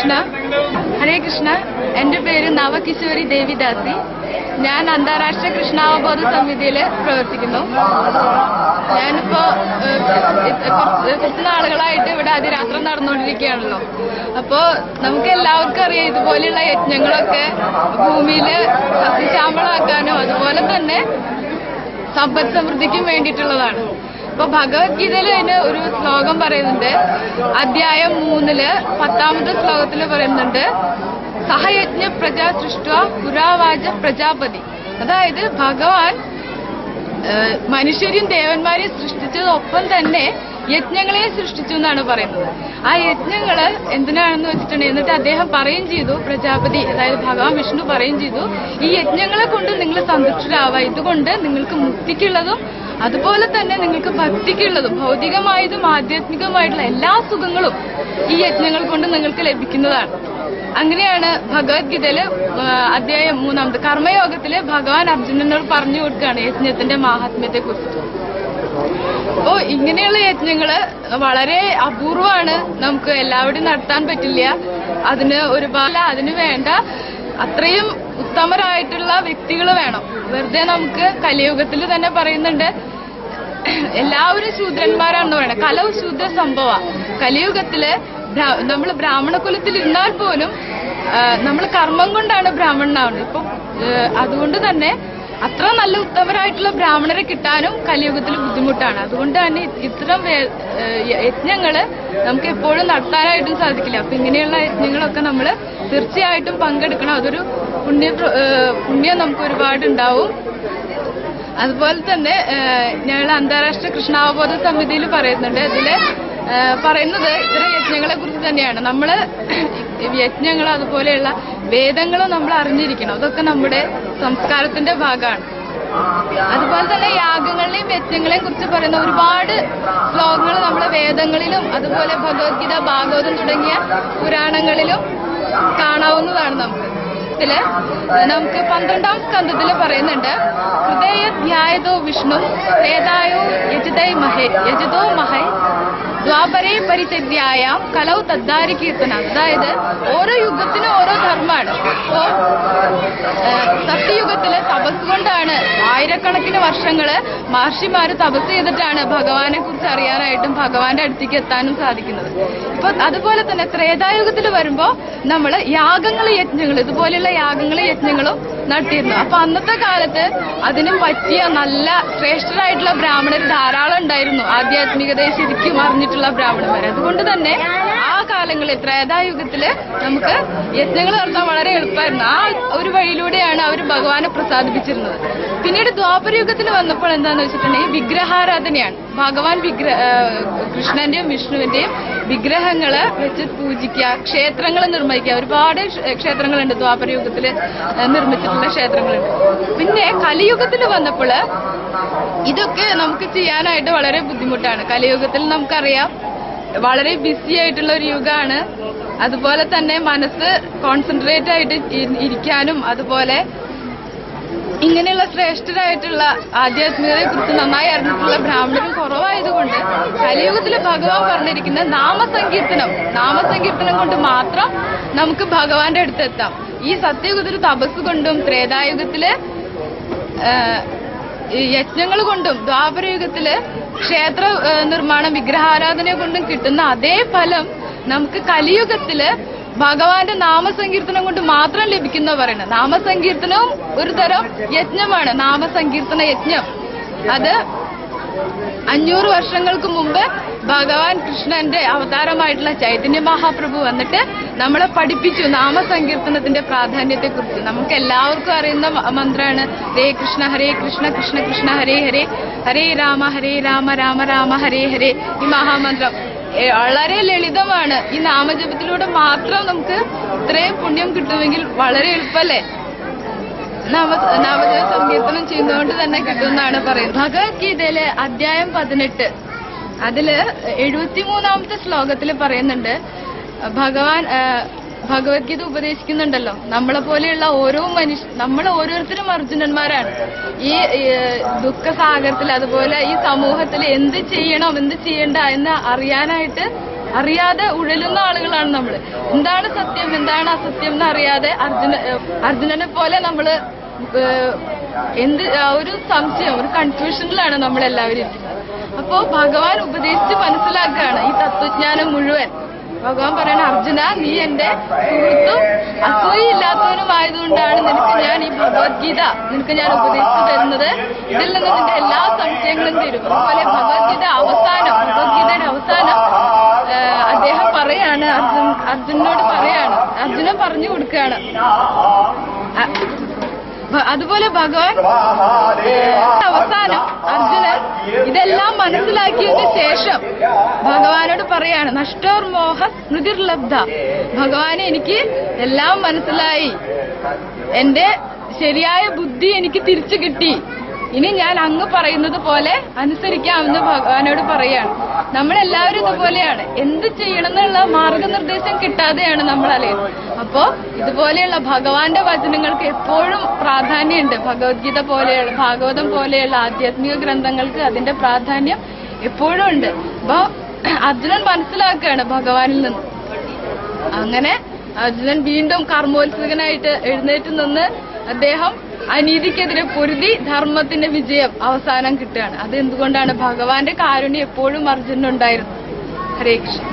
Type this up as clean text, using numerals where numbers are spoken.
ഹരേ കൃഷ്ണ. എന്റെ പേര് നവകിശോരി ദേവിദാസി. ഞാൻ അന്താരാഷ്ട്ര കൃഷ്ണാവബോധ സമിതിയിൽ പ്രവർത്തിക്കുന്നു. ഞാനിപ്പോ കുറച്ച് നാളുകളായിട്ട് ഇവിടെ അതിരാത്രം നടന്നുകൊണ്ടിരിക്കുകയാണല്ലോ. അപ്പോ നമുക്ക് എല്ലാവർക്കും അറിയാം, ഇതുപോലെയുള്ള യജ്ഞങ്ങളൊക്കെ ഭൂമിയില് സസ്യശ്യാമളാക്കാനും അതുപോലെ തന്നെ സമ്പദ് സമൃദ്ധിക്കും വേണ്ടിയിട്ടുള്ളതാണ്. ഇപ്പൊ ഭഗവത്ഗീതയിൽ അതിന് ഒരു ശ്ലോകം പറയുന്നുണ്ട്. അധ്യായം 3 10ാമത്തെ ശ്ലോകത്തിൽ പറയുന്നുണ്ട്, സഹയജ്ഞ പ്രജാ സൃഷ്ട പുരാവാച പ്രജാപതി. അതായത് ഭഗവാൻ മനുഷ്യരും ദേവന്മാരെയും സൃഷ്ടിച്ചതൊപ്പം തന്നെ യജ്ഞങ്ങളെ സൃഷ്ടിച്ചു എന്നാണ് പറയുന്നത്. ആ യജ്ഞങ്ങള് എന്തിനാണെന്ന് വെച്ചിട്ടുണ്ടെങ്കിൽ, എന്നിട്ട് അദ്ദേഹം പറയുകയും ചെയ്തു, പ്രജാപതി അതായത് ഭഗവാൻ വിഷ്ണു പറയുകയും ചെയ്തു, ഈ യജ്ഞങ്ങളെ കൊണ്ട് നിങ്ങൾ സന്തുഷ്ടരാവുക, ഇതുകൊണ്ട് നിങ്ങൾക്ക് മുക്തിക്കുള്ളതും അതുപോലെ തന്നെ നിങ്ങൾക്ക് ഭക്തിക്കുള്ളതും ഭൗതികമായതും ആധ്യാത്മികമായിട്ടുള്ള എല്ലാ സുഖങ്ങളും ഈ യജ്ഞങ്ങൾ കൊണ്ട് നിങ്ങൾക്ക് ലഭിക്കുന്നതാണ്. അങ്ങനെയാണ് ഭഗവത്ഗീതയില് അധ്യായം 3 കർമ്മയോഗത്തില് ഭഗവാൻ അർജുനനോട് പറഞ്ഞു കൊടുക്കുകയാണ് യജ്ഞത്തിന്റെ മാഹാത്മ്യത്തെ കുറിച്ച്. അപ്പോ ഇങ്ങനെയുള്ള യജ്ഞങ്ങള് വളരെ അപൂർവമാണ്, നമുക്ക് എല്ലാവരും നടത്താൻ പറ്റില്ല. അതിന് വേണ്ട അത്രയും ഉത്തമരായിട്ടുള്ള വ്യക്തികൾ വേണം. വെറുതെ നമുക്ക് കലിയുഗത്തിൽ തന്നെ പറയുന്നുണ്ട്, എല്ലാവരും ശൂദ്രന്മാരാണെന്ന് പറയണം. കലവ് ശൂദ്ര സംഭവ. കലിയുഗത്തില് നമ്മൾ ബ്രാഹ്മണ കുലത്തിൽ ഇരുന്നാൽ പോലും നമ്മൾ കർമ്മം കൊണ്ടാണ് ബ്രാഹ്മണനാവുന്നത്. ഇപ്പൊ അതുകൊണ്ട് തന്നെ അത്ര നല്ല ഉത്തമരായിട്ടുള്ള ബ്രാഹ്മണരെ കിട്ടാനും കലിയുഗത്തിൽ ബുദ്ധിമുട്ടാണ്. അതുകൊണ്ട് തന്നെ ഇത്തരം യജ്ഞങ്ങള് നമുക്ക് എപ്പോഴും നടത്താനായിട്ടും സാധിക്കില്ല. അപ്പൊ ഇങ്ങനെയുള്ള യജ്ഞങ്ങളൊക്കെ നമ്മൾ തീർച്ചയായിട്ടും പങ്കെടുക്കണം. അതൊരു പുണ്യം നമുക്ക് ഒരുപാടുണ്ടാവും. അതുപോലെ തന്നെ ഞങ്ങൾ അന്താരാഷ്ട്ര കൃഷ്ണാവബോധ സമിതിയിൽ പറയുന്നുണ്ട്. അതില് പറയുന്നത് ഇത്തരം യജ്ഞങ്ങളെ കുറിച്ച് തന്നെയാണ്. നമ്മള് യജ്ഞങ്ങൾ അതുപോലെയുള്ള വേദങ്ങളും നമ്മൾ അറിഞ്ഞിരിക്കണം. അതൊക്കെ നമ്മുടെ സംസ്കാരത്തിന്റെ ഭാഗമാണ്. അതുപോലെ തന്നെ യാഗങ്ങളെയും യജ്ഞങ്ങളെയും കുറിച്ച് പറയുന്ന ഒരുപാട് ശ്ലോകങ്ങൾ നമ്മളെ വേദങ്ങളിലും അതുപോലെ ഭഗവത്ഗീത, ഭാഗവതം തുടങ്ങിയ പുരാണങ്ങളിലും കാണാവുന്നതാണ്. നമുക്ക് 12ാം സ്കന്ധത്തിൽ പറയുന്നുണ്ട്, ഹൃദയധ്യായതോ വിഷ്ണു വേദായോ യജതോ മഹൈ ദ്വാപരേ പരിചര്യായാം കലൗ തദ്ദാരി കീർത്തന. അതായത് ഓരോ യുഗത്തിനും ഓരോ ധർമ്മമാണ്. അപ്പോ സത്യയുഗത്തില് തപസ് കൊണ്ടാണ് ആയിരക്കണക്കിന് വർഷങ്ങള് മഹർഷിമാര് തപസ് ചെയ്തിട്ടാണ് ഭഗവാനെ കുറിച്ച് അറിയാനായിട്ടും ഭഗവാന്റെ അടുത്തേക്ക് എത്താനും സാധിക്കുന്നത്. ഇപ്പൊ അതുപോലെ തന്നെ ത്രേതായുഗത്തിൽ വരുമ്പോ നമ്മള് യജ്ഞങ്ങൾ ഇതുപോലെയുള്ള യജ്ഞങ്ങളും നടത്തിയിരുന്നു. അപ്പൊ അന്നത്തെ കാലത്ത് അതിന് പറ്റിയ നല്ല ശ്രേഷ്ഠരായിട്ടുള്ള ബ്രാഹ്മണർ ധാരാളം ഉണ്ടായിരുന്നു, ആധ്യാത്മികതയെ ശരിക്കും അറിഞ്ഞിട്ടുള്ള ബ്രാഹ്മണന്മാർ. അതുകൊണ്ട് തന്നെ ആ കാലങ്ങളിൽ ത്രേതായുഗത്തില് നമുക്ക് യജ്ഞങ്ങൾ നടത്താൻ വളരെ എളുപ്പമായിരുന്നു. ആ ഒരു വഴിയിലൂടെയാണ് അവർ ഭഗവാനെ പ്രസാദിപ്പിച്ചിരുന്നത്. പിന്നീട് ദ്വാപരയുഗത്തിൽ വന്നപ്പോൾ എന്താന്ന് വെച്ചിട്ടുണ്ടെങ്കിൽ വിഗ്രഹാരാധനയാണ്. ഭഗവാൻ കൃഷ്ണന്റെയും വിഷ്ണുവിന്റെയും വിഗ്രഹങ്ങള് വെച്ച് പൂജിക്കുക, ക്ഷേത്രങ്ങൾ നിർമ്മിക്കുക. ഒരുപാട് ക്ഷേത്രങ്ങളുണ്ട് ദ്വാപരയുഗത്തില് നിർമ്മിച്ചിട്ടുള്ള ക്ഷേത്രങ്ങളുണ്ട്. പിന്നെ കലിയുഗത്തിൽ വന്നപ്പോൾ ഇതൊക്കെ നമുക്ക് ചെയ്യാനായിട്ട് വളരെ ബുദ്ധിമുട്ടാണ്. കലിയുഗത്തിൽ നമുക്കറിയാം വളരെ ബിസി ആയിട്ടുള്ള ഒരു യുഗമാണ്. അതുപോലെ തന്നെ മനസ്സ് കോൺസെൻട്രേറ്റ് ആയിട്ട് ഇരിക്കാനും അതുപോലെ ഇങ്ങനെയുള്ള ശ്രേഷ്ഠരായിട്ടുള്ള ആധ്യാത്മികതയെ കുറിച്ച് നന്നായി അറിഞ്ഞിട്ടുള്ള ബ്രാഹ്മണരും കുറവായതുകൊണ്ട് കലിയുഗത്തിൽ ഭഗവാൻ പറഞ്ഞിരിക്കുന്ന നാമസങ്കീർത്തനം കൊണ്ട് മാത്രം നമുക്ക് ഭഗവാന്റെ അടുത്തെത്താം. ഈ സത്യയുഗത്തിൽ തപസ് കൊണ്ടും ത്രേതായുഗത്തില് യജ്ഞങ്ങൾ കൊണ്ടും ദ്വാപരയുഗത്തില് ക്ഷേത്ര നിർമ്മാണം വിഗ്രഹാരാധന കൊണ്ടും കിട്ടുന്ന അതേ ഫലം നമുക്ക് കലിയുഗത്തില് ഭഗവാന്റെ നാമസങ്കീർത്തനം കൊണ്ട് മാത്രം ലഭിക്കുന്ന പറയുന്നത്. നാമസങ്കീർത്തനവും ഒരു തരം യജ്ഞമാണ്. നാമസങ്കീർത്തന യജ്ഞം അത് 500 വർഷങ്ങൾക്ക് മുമ്പ് ഭഗവാൻ കൃഷ്ണന്റെ അവതാരമായിട്ടുള്ള ചൈതന്യ മഹാപ്രഭു വന്നിട്ട് നമ്മളെ പഠിപ്പിച്ചു നാമസങ്കീർത്തനത്തിന്റെ പ്രാധാന്യത്തെ കുറിച്ച്. നമുക്ക് എല്ലാവർക്കും അറിയുന്ന മന്ത്രമാണ് ഹരേ കൃഷ്ണ കൃഷ്ണ കൃഷ്ണ ഹരേ ഹരേ, ഹരേ രാമ രാമ രാമ ഹരേ ഹരേ. ഈ മഹാമന്ത്രം വളരെ ലളിതമാണ്. ഈ നാമജപത്തിലൂടെ മാത്രം നമുക്ക് ഇത്രയും പുണ്യം കിട്ടുമെങ്കിൽ വളരെ എളുപ്പല്ലേ. നാമജപ സങ്കീർത്തനം ചെയ്യുന്നതുകൊണ്ട് തന്നെ കിട്ടുമെന്നാണ് പറയുന്നത്. ഭഗവത്ഗീതയിലെ അധ്യായം 18 അതില് 73ാമത്തെ ശ്ലോകത്തിൽ പറയുന്നുണ്ട്, ഭഗവത്ഗീത ഉപദേശിക്കുന്നുണ്ടല്ലോ, നമ്മളെ പോലെയുള്ള നമ്മൾ ഓരോരുത്തരും അർജുനന്മാരാണ്. ഈ ദുഃഖസാഗരത്തിൽ അതുപോലെ ഈ സമൂഹത്തിൽ എന്ത് ചെയ്യണം എന്ത് ചെയ്യണ്ട എന്ന് അറിയാനായിട്ട് അറിയാതെ ഉഴലുന്ന ആളുകളാണ് നമ്മൾ. എന്താണ് സത്യം എന്താണ് അസത്യം എന്ന് അറിയാതെ അർജുനനെ പോലെ നമ്മള് ഒരു സംശയം, ഒരു കൺഫ്യൂഷനിലാണ് നമ്മളെല്ലാവരും. അപ്പോ ഭഗവാൻ ഉപദേശിച്ച് മനസ്സിലാക്കുകയാണ് ഈ തത്വജ്ഞാനം മുഴുവൻ. ഭഗവാൻ പറയണ, അർജുന, നീ എന്റെ സുഹൃത്തും അസൂയില്ലാത്തവനുമായതുകൊണ്ടാണ് നിനക്ക് ഞാൻ ഈ ഭഗവത്ഗീത നിനക്ക് ഞാൻ ഉപദേശിച്ചു തരുന്നത്. ഇതിൽ നിന്ന് നിന്റെ എല്ലാ സംശയങ്ങളും തീരും. അതുപോലെ ഭഗവത്ഗീതയുടെ അവസാനം അദ്ദേഹം പറയാണ്, അർജുനോട് പറയാണ്, അർജുനൻ പറഞ്ഞു കൊടുക്കുകയാണ്. അതുപോലെ ഭഗവാൻ അവസാനം അർജുനൻ ഇതെല്ലാം മനസ്സിലാക്കിയതിന് ശേഷം ഭഗവാനോട് പറയാണ്, നഷ്ടോർമോഹ സ്മൃതിർലബ്ധ. ഭഗവാനെ, എനിക്ക് എല്ലാം മനസ്സിലായി, എന്റെ ശരിയായ ബുദ്ധി എനിക്ക് തിരിച്ചു കിട്ടി, ഇനി ഞാൻ അങ്ങ് പറയുന്നത് പോലെ അനുസരിക്കാമെന്ന് ഭഗവാനോട് പറയാണ്. നമ്മളെല്ലാവരും ഇതുപോലെയാണ്. എന്ത് ചെയ്യണം എന്നുള്ള മാർഗനിർദ്ദേശം കിട്ടാതെയാണ് നമ്മൾ അലയുന്നത്. അപ്പോ ഇതുപോലെയുള്ള ഭഗവാന്റെ വചനങ്ങൾക്ക് എപ്പോഴും പ്രാധാന്യമുണ്ട്. ഭഗവത്ഗീത പോലെയുള്ള, ഭാഗവതം പോലെയുള്ള ആധ്യാത്മിക ഗ്രന്ഥങ്ങൾക്ക് അതിന്റെ പ്രാധാന്യം എപ്പോഴും ഉണ്ട്. അപ്പൊ അർജുനൻ മനസ്സിലാക്കുകയാണ് ഭഗവാനിൽ നിന്ന്. അങ്ങനെ അർജുനൻ വീണ്ടും കർമ്മോത്സുകനായിട്ട് എഴുന്നേറ്റ് നിന്ന് അദ്ദേഹം അനീതിക്കെതിരെ പൊരുതി ധർമ്മത്തിന്റെ വിജയം അവസാനം കിട്ടുകയാണ്. അത് എന്തുകൊണ്ടാണ്? ഭഗവാന്റെ കാരുണ്യം എപ്പോഴും അർജുനുണ്ടായിരുന്നു. ഹരേ കൃഷ്ണ.